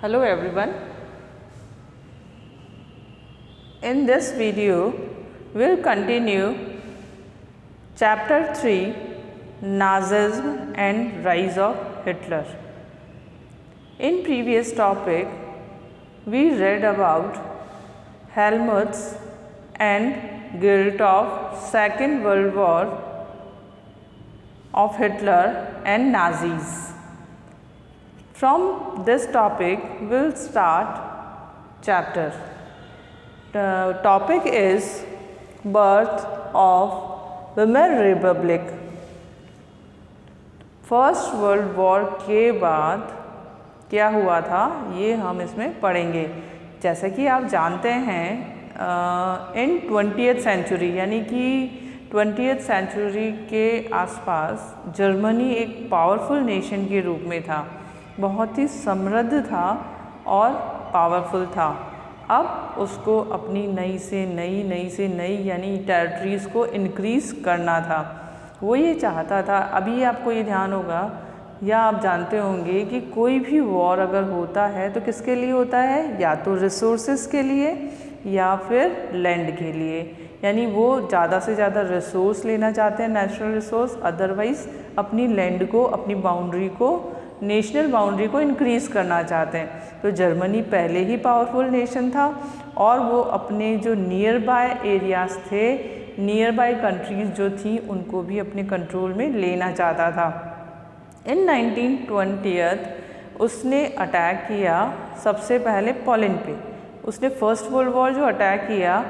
Hello everyone. In this video, we'll continue Chapter 3 Nazism and Rise of Hitler. In previous topic, we read about Helmut's and guilt of Second World War of Hitler and Nazis. From this topic, we'll start chapter. The topic is birth of Weimar Republic. First world war के बाद क्या हुआ था ये हम इसमें पढ़ेंगे। जैसे कि आप जानते हैं इन 20th सेंचुरी यानी कि 20th सेंचुरी के आसपास जर्मनी एक पावरफुल नेशन के रूप में था, बहुत ही समृद्ध था और पावरफुल था। अब उसको अपनी नई से नई यानी टेरिटरीज़ को इंक्रीज़ करना था। वो ये चाहता था, अभी आपको ये ध्यान होगा या आप जानते होंगे कि कोई भी वॉर अगर होता है तो किसके लिए होता है, या तो रिसोर्सेज के लिए या फिर लैंड के लिए। यानी वो ज़्यादा से ज़्यादा रिसोर्स लेना चाहते हैं, नेचुरल रिसोर्स, अदरवाइज़ अपनी लैंड को, अपनी बाउंड्री को, नेशनल बाउंड्री को इंक्रीज़ करना चाहते हैं। तो जर्मनी पहले ही पावरफुल नेशन था और वो अपने जो नियर बाय एरियाज़ थे, नियर बाय कंट्रीज़ जो थी, उनको भी अपने कंट्रोल में लेना चाहता था। इन 1920 उसने अटैक किया सबसे पहले पोलैंड पे। उसने फर्स्ट वर्ल्ड वॉर जो अटैक किया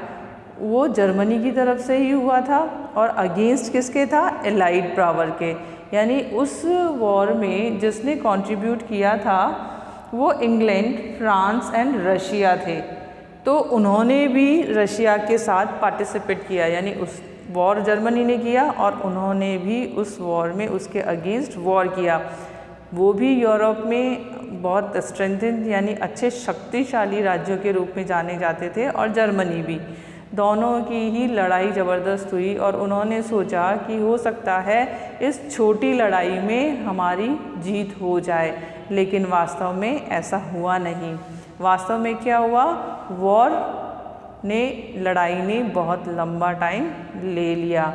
वो जर्मनी की तरफ से ही हुआ था और अगेंस्ट किसके था, एलाइड पावर के। यानी उस वॉर में जिसने कंट्रीब्यूट किया था वो इंग्लैंड, फ्रांस एंड रशिया थे। तो उन्होंने भी रशिया के साथ पार्टिसिपेट किया, यानी उस वॉर जर्मनी ने किया और उन्होंने भी उस वॉर में उसके अगेंस्ट वॉर किया। वो भी यूरोप में बहुत स्ट्रेंथन यानी अच्छे शक्तिशाली राज्यों के रूप में जाने जाते थे और जर्मनी भी। दोनों की ही लड़ाई ज़बरदस्त हुई और उन्होंने सोचा कि हो सकता है इस छोटी लड़ाई में हमारी जीत हो जाए, लेकिन वास्तव में ऐसा हुआ नहीं। वास्तव में क्या हुआ, लड़ाई ने बहुत लंबा टाइम ले लिया,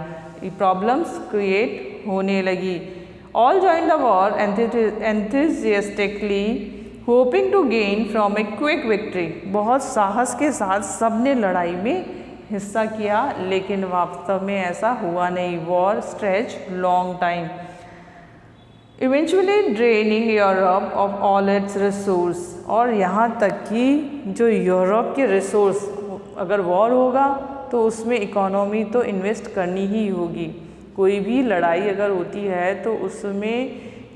प्रॉब्लम्स क्रिएट होने लगी। All join the war enthusiastically hoping to gain from a quick victory. बहुत साहस के साथ सबने लड़ाई में हिस्सा किया, लेकिन वास्तव में ऐसा हुआ नहीं। War stretch long time, eventually draining Europe of all it's resource. और यहाँ तक कि जो यूरोप के रिसोर्स, अगर वॉर होगा तो उसमें इकोनॉमी तो इन्वेस्ट करनी ही होगी। कोई भी लड़ाई अगर होती है तो उसमें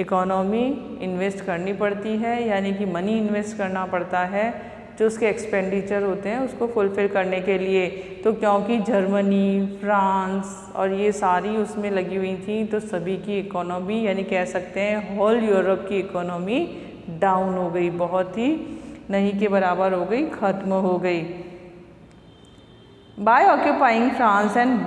इकोनॉमी इन्वेस्ट करनी पड़ती है, यानी कि मनी इन्वेस्ट करना पड़ता है, जो उसके एक्सपेंडिचर होते हैं उसको फुलफ़िल करने के लिए। तो क्योंकि जर्मनी, फ्रांस और ये सारी उसमें लगी हुई थी, तो सभी की इकोनॉमी यानी कह सकते हैं होल यूरोप की इकोनॉमी डाउन हो गई, बहुत ही नहीं के बराबर हो गई, ख़त्म हो गई। By occupying France and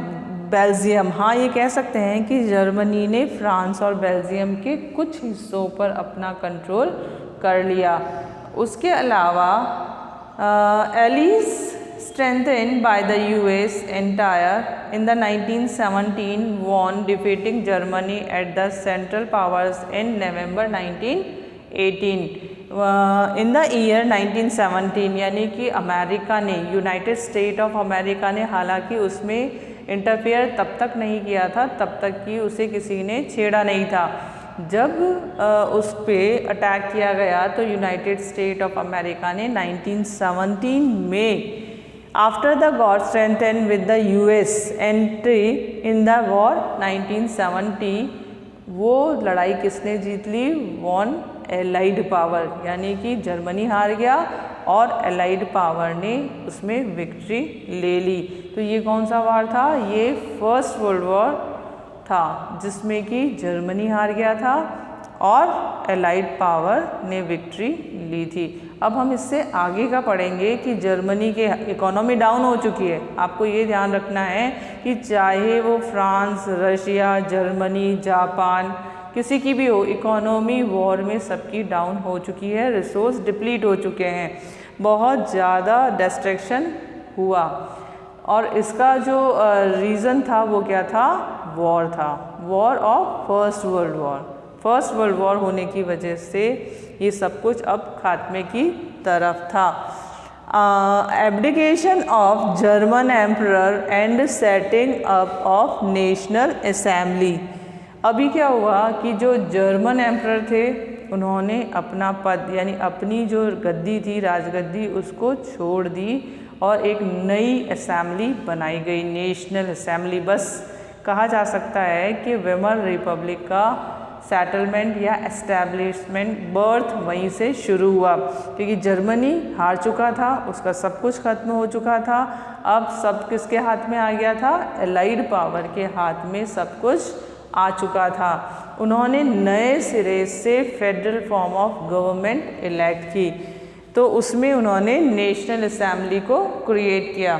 Belgium, हाँ ये कह सकते हैं कि जर्मनी ने फ्रांस और बेल्जियम के कुछ हिस्सों पर अपना कंट्रोल कर लिया। उसके अलावा allies strengthened by the US entire in the 1917 won defeating Germany at the Central Powers in November 1918। in the year 1917 यानी कि अमेरिका ने, यूनाइटेड स्टेट ऑफ अमेरिका ने हालांकि उसमें इंटरफेयर तब तक नहीं किया था, तब तक कि उसे किसी ने छेड़ा नहीं था। जब उस पे अटैक किया गया तो यूनाइटेड स्टेट ऑफ अमेरिका ने 1917 में after the war strengthen with the US entry in the war 1970, वो लड़ाई किसने जीत ली, वॉन एलाइड पावर, यानी कि जर्मनी हार गया और एलाइड पावर ने उसमें विक्ट्री ले ली। तो ये कौन सा वॉर था, ये फर्स्ट वर्ल्ड वॉर था जिसमें कि जर्मनी हार गया था और एलाइड पावर ने विक्ट्री ली थी। अब हम इससे आगे का पढ़ेंगे कि जर्मनी के इकोनॉमी डाउन हो चुकी है। आपको ये ध्यान रखना है कि चाहे वो फ्रांस, रशिया, जर्मनी, जापान किसी की भी हो, इकोनॉमी वॉर में सबकी डाउन हो चुकी है, रिसोर्स डिप्लीट हो चुके हैं, बहुत ज़्यादा डिस्ट्रैक्शन हुआ। और इसका जो रीज़न था वो क्या था? वॉर था, war of first world war. First world war होने की वजह से ये सब कुछ अब खात्मे की तरफ था। Abdication of German emperor and setting up of national assembly. अभी क्या हुआ कि जो जर्मन एम्परर थे उन्होंने अपना पद यानी अपनी जो गद्दी थी, राजगद्दी, उसको छोड़ दी और एक नई असेंबली बनाई गई, नेशनल असेंबली। बस कहा जा सकता है कि वेमर रिपब्लिक का सेटलमेंट या एस्टैब्लिशमेंट बर्थ वहीं से शुरू हुआ, क्योंकि जर्मनी हार चुका था, उसका सब कुछ खत्म हो चुका था। अब सब किसके हाथ में आ गया था? एलाइड पावर के हाथ में सब कुछ आ चुका था। उन्होंने नए सिरे से federal form of government elect की, तो उसमें उन्होंने नेशनल असेंबली को क्रिएट किया।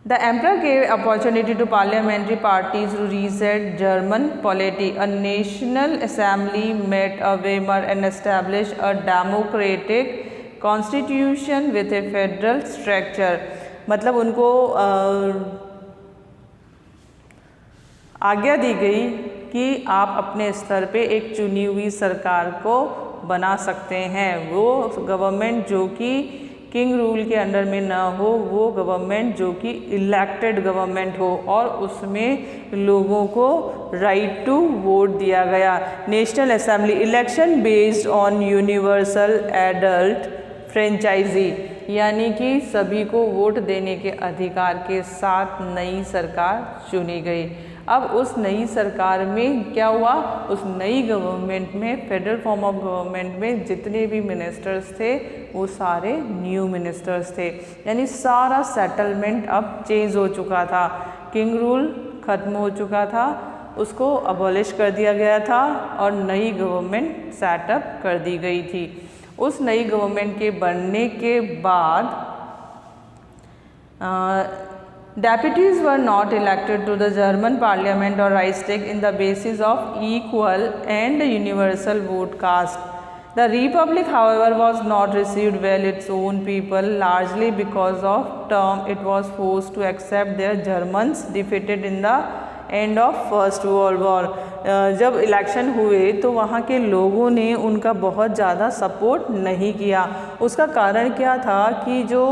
The emperor gave opportunity to parliamentary parties to reset German polity. A national assembly met a Weimar and established a democratic constitution with a federal structure. मतलब उनको आज्ञा दी गई कि आप अपने स्तर पे एक चुनी हुई सरकार को बना सकते हैं। वो गवर्नमेंट जो कि किंग रूल के अंडर में ना हो, वो गवर्नमेंट जो कि इलेक्टेड गवर्नमेंट हो, और उसमें लोगों को राइट टू वोट दिया गया। National assembly election based on universal adult franchise, यानी कि सभी को वोट देने के अधिकार के साथ नई सरकार चुनी गई। अब उस नई सरकार में क्या हुआ? उस नई गवर्नमेंट में, फेडरल फॉर्म ऑफ गवर्नमेंट में जितने भी मिनिस्टर्स थे वो सारे न्यू मिनिस्टर्स थे, यानी सारा सेटलमेंट अब चेंज हो चुका था। किंग रूल खत्म हो चुका था, उसको अबॉलिश कर दिया गया था और नई गवर्नमेंट सेटअप कर दी गई थी। उस नई गवर्नमेंट के बनने के बाद deputies were not elected to the German parliament or Reichstag in the basis of equal and universal vote cast. The republic, however, was not received well its own people, largely because of term it was forced to accept their Germans defeated in the end of first world war. जब election हुए तो वहाँ के लोगों ने उनका बहुत ज़्यादा सपोर्ट नहीं किया। उसका कारण क्या था कि जो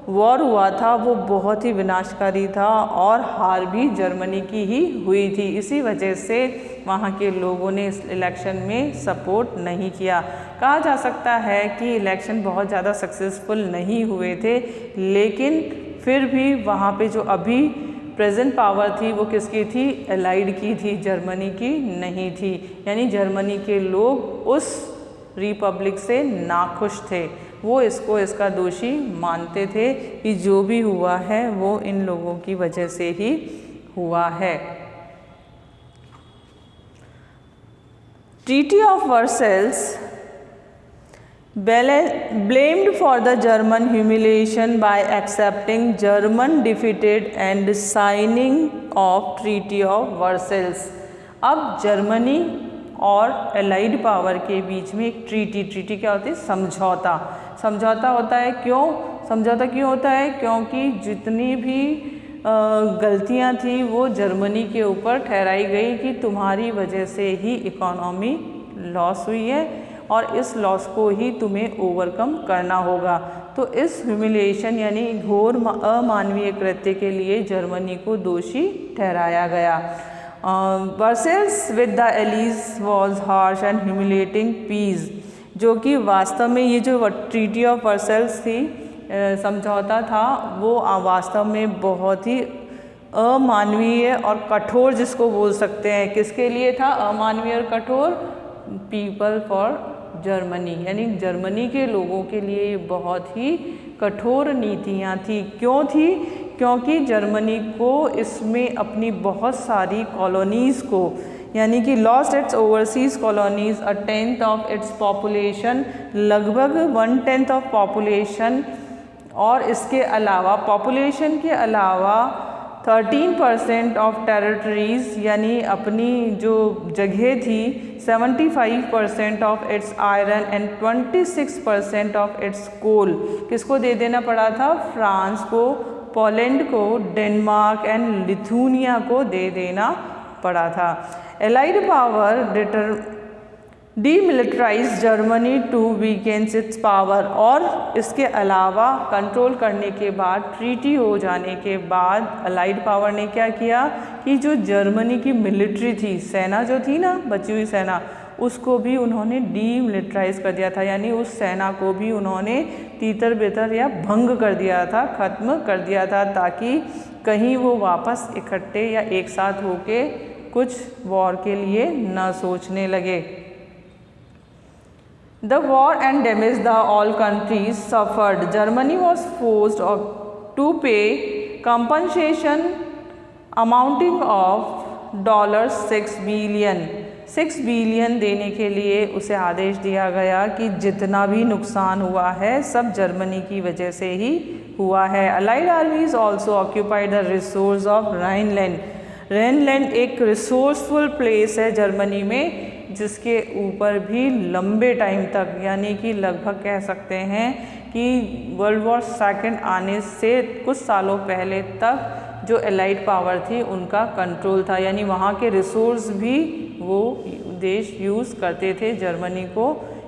वॉर हुआ था वो बहुत ही विनाशकारी था और हार भी जर्मनी की ही हुई थी। इसी वजह से वहाँ के लोगों ने इस इलेक्शन में सपोर्ट नहीं किया। कहा जा सकता है कि इलेक्शन बहुत ज़्यादा सक्सेसफुल नहीं हुए थे, लेकिन फिर भी वहाँ पे जो अभी प्रेजेंट पावर थी वो किसकी थी? एलाइड की थी, जर्मनी की नहीं थी। यानी जर्मनी के लोग उस रिपब्लिक से नाखुश थे, वो इसका दोषी मानते थे कि जो भी हुआ है वो इन लोगों की वजह से ही हुआ है। Treaty of Versailles blamed for the German humiliation by accepting German defeated and signing of Treaty of Versailles। अब जर्मनी और एलाइड पावर के बीच में एक ट्रीटी क्या होती है? समझौता होता है। क्यों समझौता क्यों होता है? क्योंकि जितनी भी गलतियां थी वो जर्मनी के ऊपर ठहराई गई कि तुम्हारी वजह से ही इकोनॉमी लॉस हुई है और इस लॉस को ही तुम्हें ओवरकम करना होगा। तो इस ह्यूमिलिएशन यानी घोर अमानवीय कृत्य के लिए जर्मनी को दोषी ठहराया गया। Versailles with the allies was harsh and humiliating peace, जो कि वास्तव में ये जो ट्रीटी ऑफ वर्सेल्स थी, समझौता था, वो वास्तव में बहुत ही अमानवीय और कठोर जिसको बोल सकते हैं। किसके लिए था अमानवीय और कठोर? पीपल फॉर जर्मनी, यानी जर्मनी के लोगों के लिए ये बहुत ही कठोर नीतियाँ थी। क्यों थी? क्योंकि जर्मनी को इसमें अपनी बहुत सारी कॉलोनीज़ को, यानी कि lost its overseas colonies, 1/10 of its population, लगभग 1/10 ऑफ पॉपुलेशन, और इसके अलावा पॉपुलेशन के अलावा 13% ऑफ टेरिटरीज यानी अपनी जो जगह थी, 75% of its iron and 26% of its coal किसको दे देना पड़ा था? फ्रांस को, पोलैंड को, डेनमार्क एंड लिथुनिया को दे देना पड़ा था। Allied power demilitarize Germany to weakens its power, और इसके अलावा कंट्रोल करने के बाद, ट्रीटी हो जाने के बाद अलाइड पावर ने क्या किया कि जो जर्मनी की मिलिट्री थी, सेना जो थी ना, बची हुई सेना, उसको भी उन्होंने डीमिलिटराइज कर दिया था, यानी उस सेना को भी उन्होंने तीतर बेतर या भंग कर दिया था, ख़त्म कर दिया था, ताकि कहीं वो वापस इकट्ठे या एक साथ होके कुछ वॉर के लिए न सोचने लगे। The war and damage the all countries suffered. Germany was forced to pay compensation amounting of $6 billion. 6 billion देने के लिए उसे आदेश दिया गया कि जितना भी नुकसान हुआ है सब जर्मनी की वजह से ही हुआ है। Allied आर्मीज also occupied the resource of Rhineland. Rhineland एक रिसोर्सफुल प्लेस है जर्मनी में, जिसके ऊपर भी लंबे टाइम तक, यानी कि लगभग कह सकते हैं कि वर्ल्ड वॉर सेकेंड आने से कुछ सालों पहले तक जो एलाइड पावर थी उनका कंट्रोल था, यानी वहाँ के रिसोर्स भी वो देश यूज़ करते थे, जर्मनी को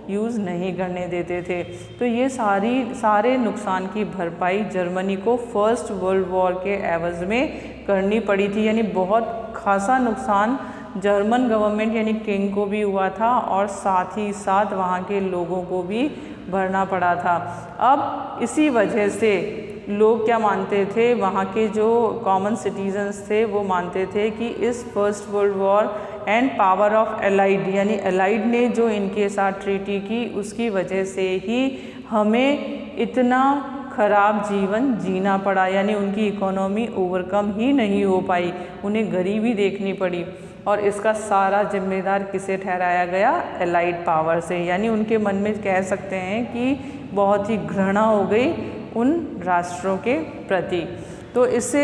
यूज़ नहीं करने देते थे। तो ये सारे नुकसान की भरपाई जर्मनी को फर्स्ट वर्ल्ड वॉर के एवज़ में करनी पड़ी थी, यानी बहुत खासा नुकसान जर्मन गवर्नमेंट यानी किंग को भी हुआ था और साथ ही साथ वहाँ के लोगों को भी भरना पड़ा था। अब इसी वजह से लोग क्या मानते थे, वहाँ के जो कॉमन सिटीजन्स थे वो मानते थे कि इस first world war and power of allied, यानी एलाइड ने जो इनके साथ ट्रीटी की उसकी वजह से ही हमें इतना ख़राब जीवन जीना पड़ा, यानी उनकी इकोनॉमी ओवरकम ही नहीं हो पाई, उन्हें गरीबी देखनी पड़ी। और इसका सारा जिम्मेदार किसे ठहराया गया? एलाइड पावर से, यानी उनके मन में कह सकते हैं कि बहुत ही घृणा हो गई उन राष्ट्रों के प्रति। तो इससे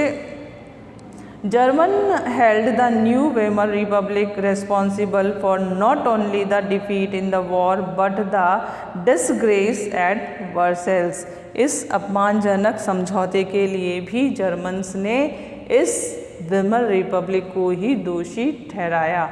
German held the new Weimar Republic responsible for not only the defeat in the war but the disgrace at Versailles. इस अपमानजनक समझौते के लिए भी जर्मन्स ने इस वेमर रिपब्लिक को ही दोषी ठहराया।